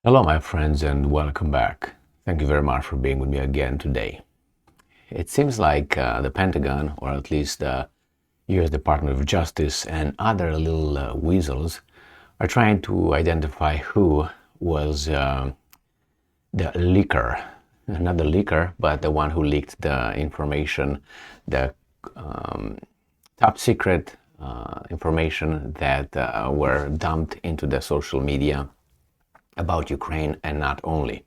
Hello, my friends, and welcome back. Thank you very much for being with me again today. It seems like the Pentagon, or at least the US Department of Justice, and other little weasels are trying to identify who was the leaker. Not the leaker, but the one who leaked the information, the top secret information that were dumped into the social media about Ukraine, and not only.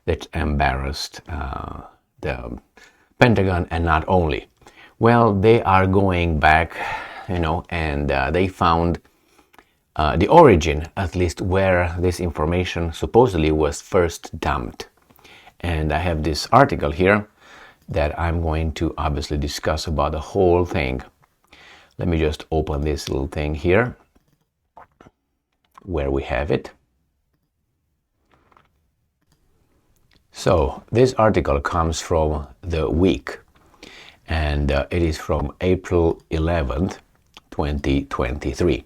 That embarrassed the Pentagon, and not only. Well, they are going back, and they found the origin, at least where this information supposedly was first dumped. And I have this article here that I'm going to obviously discuss about the whole thing. Let me just open this little thing here where we have it. So this article comes from The Week, and it is from April 11th, 2023.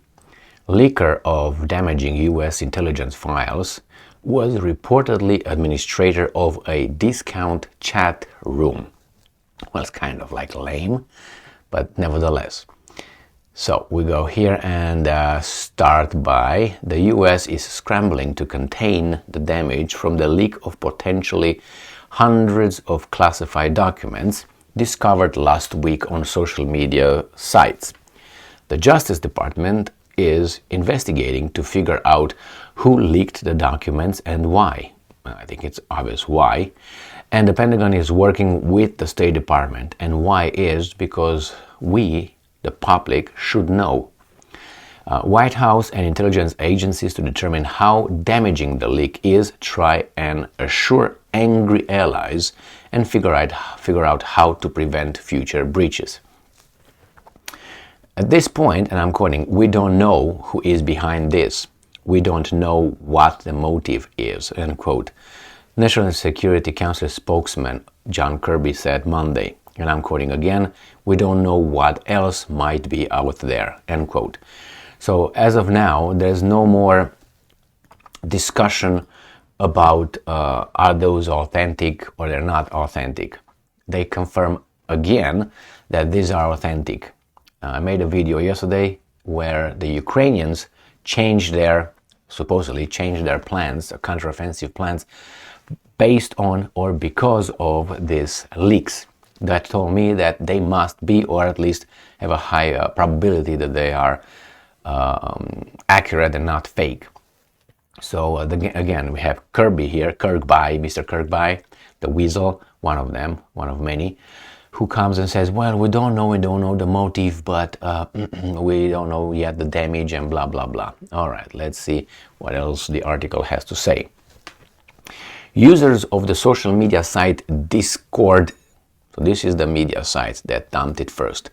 Leaker of damaging US intelligence files was reportedly administrator of a discount chat room. Well, it's kind of like lame, but nevertheless. So we go here and start by the US is scrambling to contain the damage from the leak of potentially hundreds of classified documents discovered last week on social media sites. The Justice Department is investigating to figure out who leaked the documents and why. I think it's obvious why. And the Pentagon is working with the State Department. And why is because we, the public, should know. White House and intelligence agencies to determine how damaging the leak is, try and assure angry allies, and figure out how to prevent future breaches. At this point, and I'm quoting, we don't know who is behind this. We don't know what the motive is, end quote. National Security Council spokesman John Kirby said Monday. And I'm quoting again, we don't know what else might be out there, end quote. So as of now, there's no more discussion about are those authentic or they're not authentic. They confirm again that these are authentic. I made a video yesterday where the Ukrainians supposedly changed their plans, counteroffensive plans, based on or because of these leaks. That told me that they must be, or at least have a high probability that they are accurate and not fake. So again, we have Kirby here, Mr. Kirkby, the weasel, one of them, one of many, who comes and says, well, we don't know the motive, but we don't know yet the damage and blah, blah, blah. All right, let's see what else the article has to say. Users of the social media site Discord, so this is the media site that dumped it first,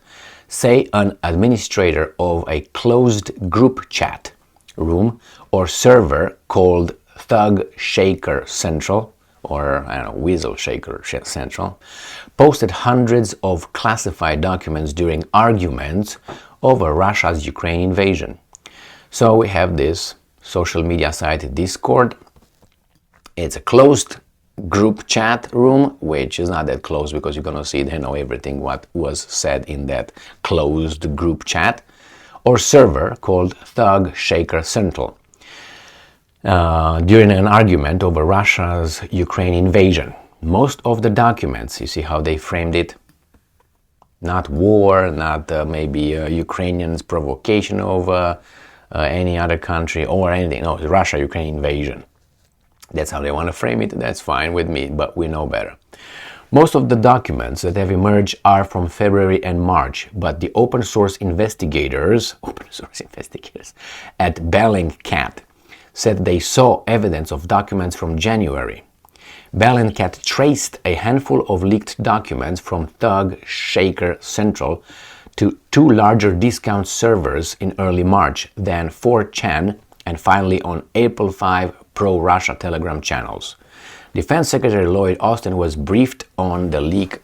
say an administrator of a closed group chat room or server called Thug Shaker Central, or I don't know, Weasel Shaker Central, posted hundreds of classified documents during arguments over Russia's Ukraine invasion. So we have this social media site Discord. It's a closed group chat room, which is not that close because you're gonna see they know everything what was said in that closed group chat, or server called Thug Shaker Central during an argument over Russia's Ukraine invasion. Most of the documents, you see how they framed it, not war, not maybe Ukrainians' provocation of any other country or anything, no, Russia-Ukraine invasion. That's how they want to frame it. That's fine with me, but we know better. Most of the documents that have emerged are from February and March, but the open source investigators at Bellingcat said they saw evidence of documents from January. Bellingcat traced a handful of leaked documents from Thug Shaker Central to two larger discount servers in early March, then 4chan, and finally on April 5, pro-Russia Telegram channels. Defense Secretary Lloyd Austin was briefed on the leak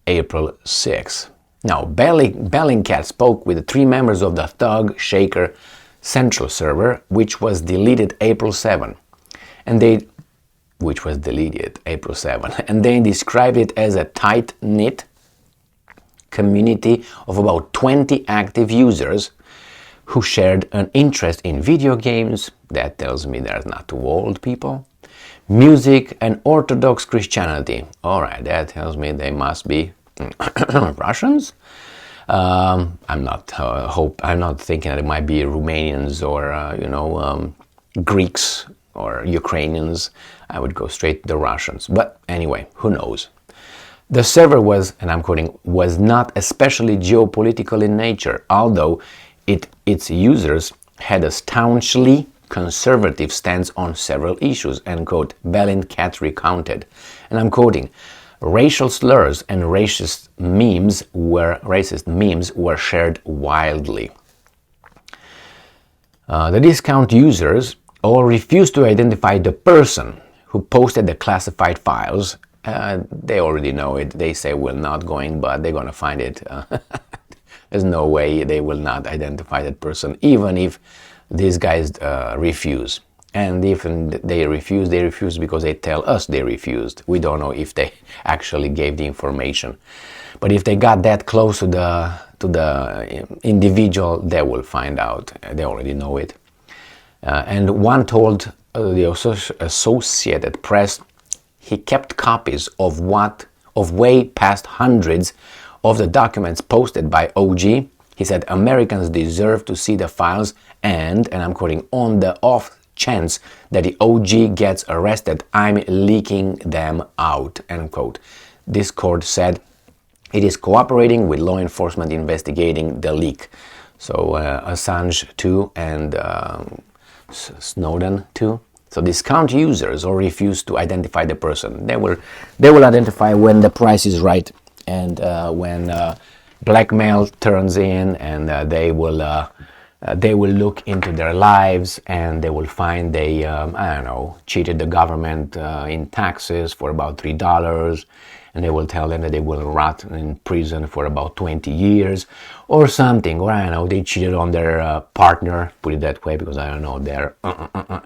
April 6. Now, Bellingcat spoke with the three members of the Thug Shaker central server, which was deleted April 7. And they described it as a tight-knit community of about 20 active users who shared an interest in video games. That tells me they're not too old people. Music and Orthodox Christianity. Alright, that tells me they must be Russians. I'm not thinking that it might be Romanians or Greeks or Ukrainians. I would go straight to the Russians. But anyway, who knows? The server was, and I'm quoting, was not especially geopolitical in nature, although its users had a staunchly conservative stance on several issues, end quote, Bellingcat recounted. And I'm quoting, racial slurs and racist memes were shared wildly. The discount users all refused to identify the person who posted the classified files. They already know it. They say we're not going, but they're going to find it. There's no way they will not identify that person, even if these guys refuse. And if they refuse because they tell us they refused. We don't know if they actually gave the information. But if they got that close to the individual, they will find out. They already know it. And one told the Associated Press he kept copies of way past hundreds of the documents posted by OG. He said Americans deserve to see the files and I'm quoting, on the off chance that the OG gets arrested, I'm leaking them out, end quote. Discord said it is cooperating with law enforcement investigating the leak. So Assange too and Snowden too. So discount users or refuse to identify the person. They will identify when the price is right and when blackmail turns in, and they will look into their lives and they will find they cheated the government in taxes for about $3, and they will tell them that they will rot in prison for about 20 years or something, or they cheated on their partner, put it that way, because I don't know their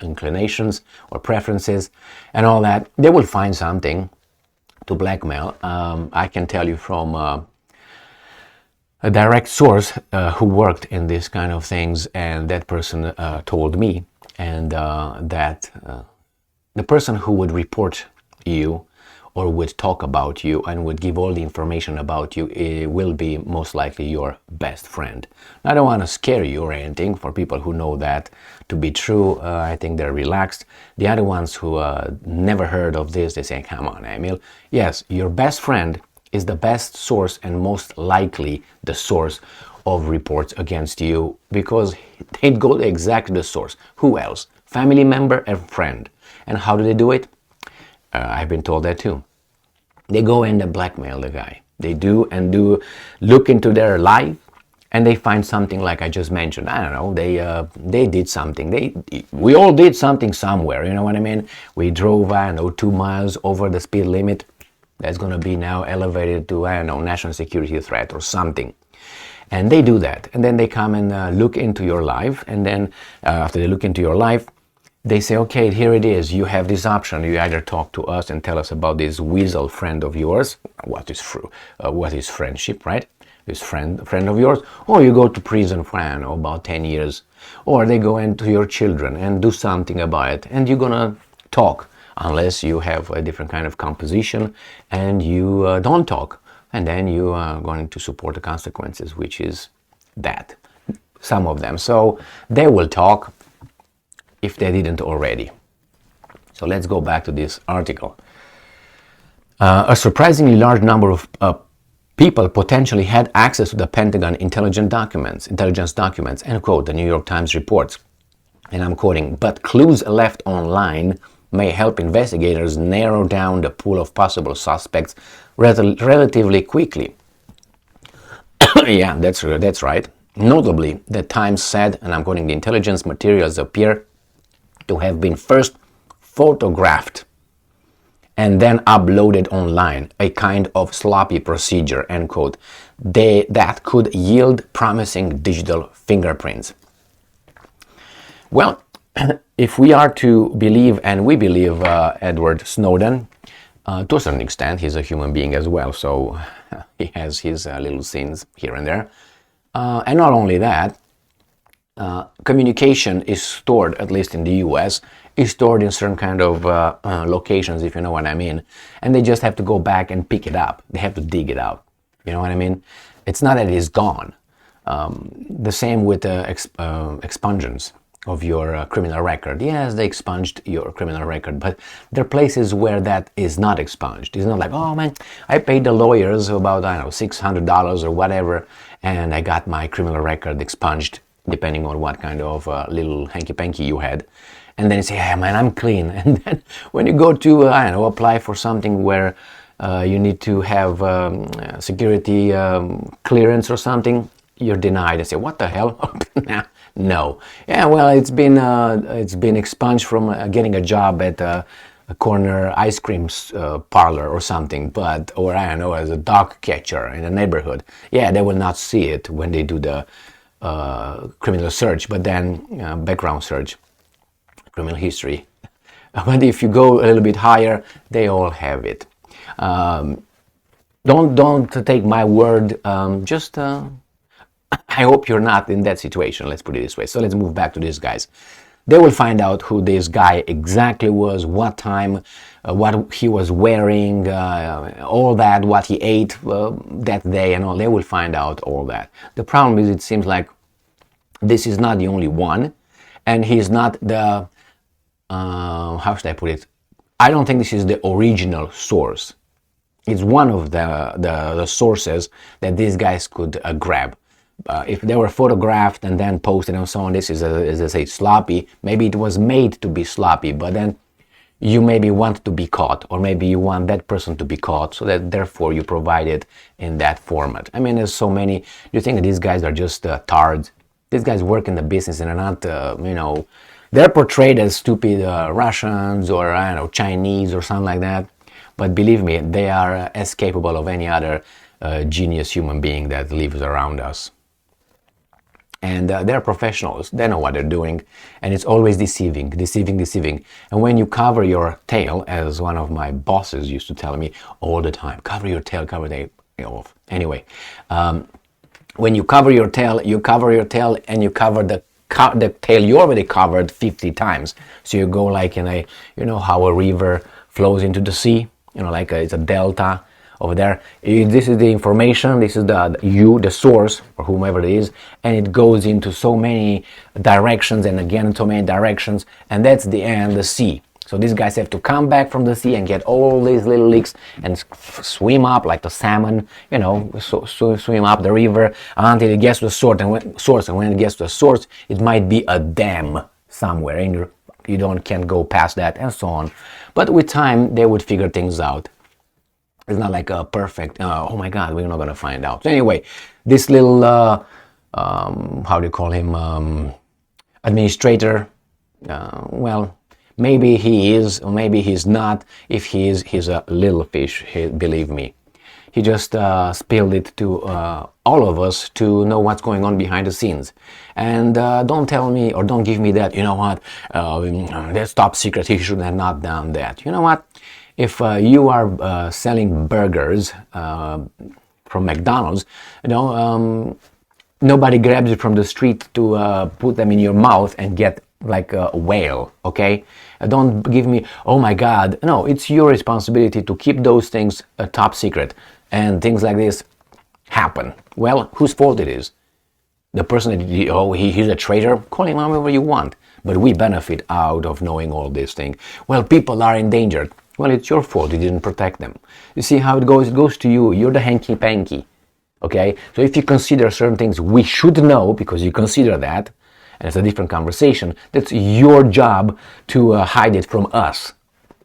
inclinations or preferences and all that. They will find something to blackmail. I can tell you from a direct source who worked in this kind of things, and that person told me, and that the person who would report you or would talk about you and would give all the information about you, it will be most likely your best friend. I don't want to scare you or anything. For people who know that to be true, I think they're relaxed. The other ones who never heard of this, they say, come on, Emil. Yes, your best friend is the best source and most likely the source of reports against you, because they go to exactly the source. Who else? Family member and friend. And how do they do it? I've been told that too. They go and they blackmail the guy. They do look into their life, and they find something like I just mentioned. I don't know. They did something. We all did something somewhere. You know what I mean? We drove 2 miles over the speed limit. That's going to be now elevated to national security threat or something. And they do that, and then they come and look into your life, and then after they look into your life, they say, okay, here it is. You have this option. You either talk to us and tell us about this weasel friend of yours. What is friendship, right? This friend of yours. Or you go to prison for, about 10 years. Or they go into your children and do something about it. And you're going to talk, unless you have a different kind of composition and you don't talk. And then you are going to support the consequences, which is that. Some of them. So they will talk, if they didn't already. So let's go back to this article. A surprisingly large number of people potentially had access to the Pentagon intelligence documents, end quote, the New York Times reports. And I'm quoting, but clues left online may help investigators narrow down the pool of possible suspects relatively quickly. Yeah, that's right. Notably, the Times said, and I'm quoting, the intelligence materials appear to have been first photographed and then uploaded online, a kind of sloppy procedure, end quote, that could yield promising digital fingerprints. Well, if we are to believe, and we believe Edward Snowden, to a certain extent, he's a human being as well, so he has his little sins here and there. And not only that, communication is stored, at least in the US, is stored in certain kind of locations, if you know what I mean. And they just have to go back and pick it up. They have to dig it out. You know what I mean? It's not that it is gone. The same with expungements of your criminal record. Yes, they expunged your criminal record, but there are places where that is not expunged. It's not like, oh man, I paid the lawyers about, I don't know, $600 or whatever, and I got my criminal record expunged, depending on what kind of little hanky-panky you had. And then you say, hey man, I'm clean. And then when you go to, I don't know, apply for something where you need to have security clearance or something, you're denied. And say, what the hell? No. Yeah, well, it's been expunged from getting a job at a corner ice cream parlor or something, or I don't know, as a dog catcher in a neighborhood. Yeah, they will not see it when they do the criminal search, but then background search, criminal history. But if you go a little bit higher, they all have it. Don't take my word. I hope you're not in that situation. Let's put it this way. So let's move back to these guys. They will find out who this guy exactly was, what time, what he was wearing, all that, what he ate that day, and all. They will find out all that. The problem is, it seems like this is not the only one, and he's not the how should I put it? I don't think this is the original source. It's one of the sources that these guys could grab. If they were photographed and then posted and so on, this is, as I say, sloppy. Maybe it was made to be sloppy, but then you maybe want to be caught, or maybe you want that person to be caught, so that therefore you provide it in that format. I mean, there's so many. You think that these guys are just tards? These guys work in the business and are not, they're portrayed as stupid Russians or, I don't know, Chinese or something like that. But believe me, they are as capable of any other genius human being that lives around us. And they're professionals. They know what they're doing. And it's always deceiving. And when you cover your tail, as one of my bosses used to tell me all the time, cover your tail. Anyway, when you cover your tail and you cover the tail you already covered 50 times. So you go like in a, how a river flows into the sea, like it's a delta over there. This is the information, this is the source, or whomever it is, and it goes into so many directions, and again so many directions, and that's the end, the sea. So these guys have to come back from the sea and get all these little leaks and swim up like the salmon, swim up the river until it gets to the source. And when it gets to the source, it might be a dam somewhere, and you can't go past that, and so on. But with time, they would figure things out. It's not like a perfect, oh my God, we're not going to find out. So anyway, this little, how do you call him, administrator, well, maybe he is, or maybe he's not. If he is, he's a little fish, believe me. He just spilled it to all of us to know what's going on behind the scenes. And don't tell me, or don't give me that, that's top secret, he should have not done that. You know what? If you are selling burgers from McDonald's, nobody grabs you from the street to put them in your mouth and get like a whale, okay? Don't give me, oh my God. No, it's your responsibility to keep those things a top secret. And things like this happen. Well, whose fault it is? The person that, he's a traitor, call him however you want. But we benefit out of knowing all these things. Well, people are endangered. Well, it's your fault you didn't protect them. You see how it goes? It goes to you. You're the hanky-panky. Okay? So if you consider certain things we should know, because you consider that, and it's a different conversation, that's your job to hide it from us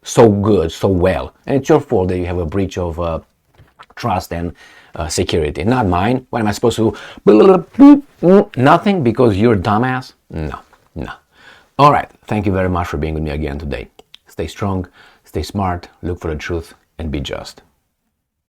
so good, so well. And it's your fault that you have a breach of trust and security. Not mine. What am I supposed to do? Nothing, because you're a dumbass? No. All right. Thank you very much for being with me again today. Stay strong, stay smart, look for the truth, and be just.